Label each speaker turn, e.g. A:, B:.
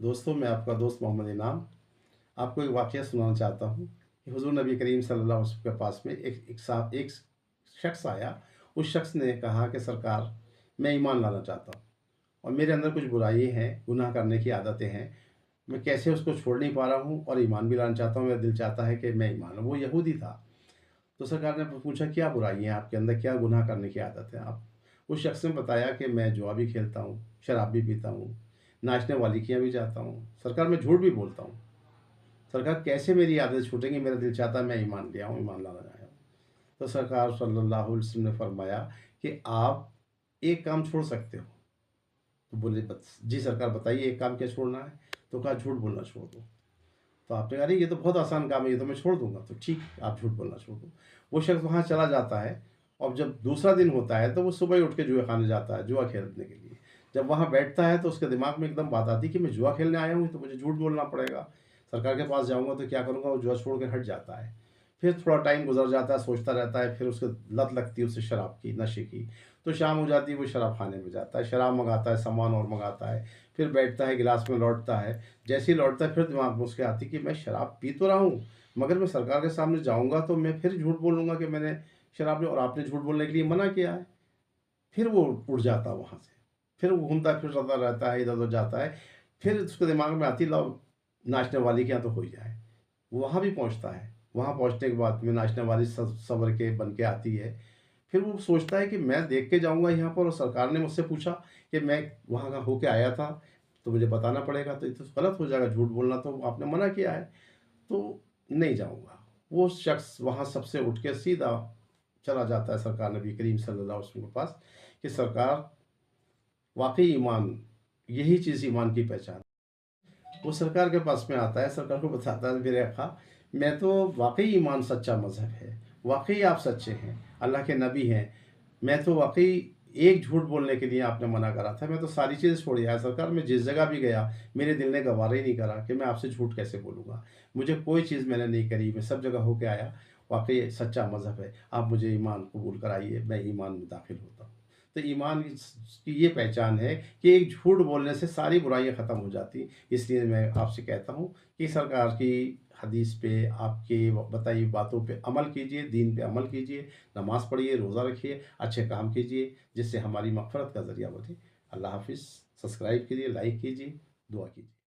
A: दोस्तों, मैं आपका दोस्त मोहम्मद इनाम आपको एक वाक़या सुनाना चाहता हूँ कि हुज़ूर नबी करीम सल्लल्लाहु अलैहि वसल्लम के पास में एक शख़्स आया। उस शख़्स ने कहा कि सरकार, मैं ईमान लाना चाहता हूँ और मेरे अंदर कुछ बुराई हैं, गुनाह करने की आदतें हैं। मैं कैसे उसको छोड़ नहीं पा रहा हूँ और ईमान भी लाना चाहता हूँ। मेरा दिल चाहता है कि मैं ईमान लूँ। वो यहूदी था। तो सरकार ने पूछा, क्या बुराई है आपके अंदर, क्या गुनाह करने की आदत है आप? उस शख्स ने बताया कि मैं जुआ भी खेलता हूँ, शराब भी पीता हूँ, नाचने वालिकियाँ भी जाता हूँ, सरकार मैं झूठ भी बोलता हूँ। सरकार कैसे मेरी आदत छूटेंगी, मेरा दिल चाहता है मैं ईमान ले आऊँ, ईमान लाना आया हूँ। तो सरकार सल्लल्लाहु अलैहि वसल्लम ने फरमाया कि आप एक काम छोड़ सकते हो। तो बोले, बस जी सरकार बताइए एक काम क्या छोड़ना है? तो कहा, झूठ बोलना छोड़ दो। तो आपने कहा, नहीं ये तो बहुत आसान काम है, ये तो मैं छोड़ दूंगा। तो ठीक, आप झूठ बोलना छोड़ दो। वो शख्स वहाँ चला जाता है और जब दूसरा दिन होता है तो वो सुबह ही उठ के जुए खाने जाता है, जुआ खेलने के लिए। जब वहाँ बैठता है तो उसके दिमाग में एकदम बात आती है कि मैं जुआ खेलने आया हूँ, तो मुझे झूठ बोलना पड़ेगा। सरकार के पास जाऊँगा तो क्या करूँगा? वो जुआ छोड़ के हट जाता है। फिर थोड़ा टाइम गुजर जाता है, सोचता रहता है, फिर उसको लत लगती है उसे शराब की, नशे की। तो शाम हो जाती है, वो शराब खाने में जाता है, शराब मंगाता है, सामान और मंगाता है। फिर बैठता है, गिलास में लौटता है। जैसे ही लौटता है फिर दिमाग में उसके आती है कि मैं शराब पी तो रहा हूँ, मगर मैं सरकार के सामने जाऊँगा तो मैं फिर झूठ बोलूँगा कि मैंने शराब ली और आपने झूठ बोलने के लिए मना किया है। फिर वो उठ जाता है वहाँ से। फिर वो घूमता फिरता रहता है, इधर-उधर जाता है। फिर उसके दिमाग में आती, लाओ नाचने वाली के यहाँ तो हो ही जाए। वो वहाँ भी पहुँचता है। वहाँ पहुँचने के बाद में नाचने वाली सँवर के बन के आती है। फिर वो सोचता है कि मैं देख के जाऊँगा यहाँ पर और सरकार ने मुझसे पूछा कि मैं वहाँ का होके आया था, तो मुझे बताना पड़ेगा, तो ये तो गलत हो जाएगा, झूठ बोलना तो आपने मना किया है, तो नहीं जाऊँगा। वो शख़्स वहाँ सबसे उठ के सीधा चला जाता है सरकार नबी करीम सल्लल्लाहु अलैहि वसल्लम के पास कि सरकार, वाक़ई ईमान, यही चीज़ ईमान की पहचान। वो सरकार के पास में आता है, सरकार को बताता है, मेरे आका, मैं तो वाक़ई ईमान सच्चा मज़हब है, वाक़ई आप सच्चे हैं, अल्लाह के नबी हैं। मैं तो वाक़ई एक झूठ बोलने के लिए आपने मना करा था, मैं तो सारी चीज़ें छोड़ आया सरकार। मैं जिस जगह भी गया, मेरे दिल ने गवारा ही नहीं करा कि मैं आपसे झूठ कैसे बोलूँगा। मुझे कोई चीज़ मैंने नहीं करी, मैं सब जगह होके आया, वाक़ई सच्चा मज़हब है, आप मुझे ईमान कबूल कराइए, मैं ईमान में दाखिल होता हूँ। तो ईमान की ये पहचान है कि एक झूठ बोलने से सारी बुराइयाँ ख़त्म हो जाती। इसलिए मैं आपसे कहता हूँ कि सरकार की हदीस पे, आपकी बताई बातों पे अमल कीजिए, दीन पे अमल कीजिए, नमाज़ पढ़िए, रोज़ा रखिए, अच्छे काम कीजिए, जिससे हमारी मग़फ़िरत का ज़रिया बने। अल्लाह हाफ़िज़। सब्सक्राइब कीजिए, लाइक कीजिए, दुआ कीजिए।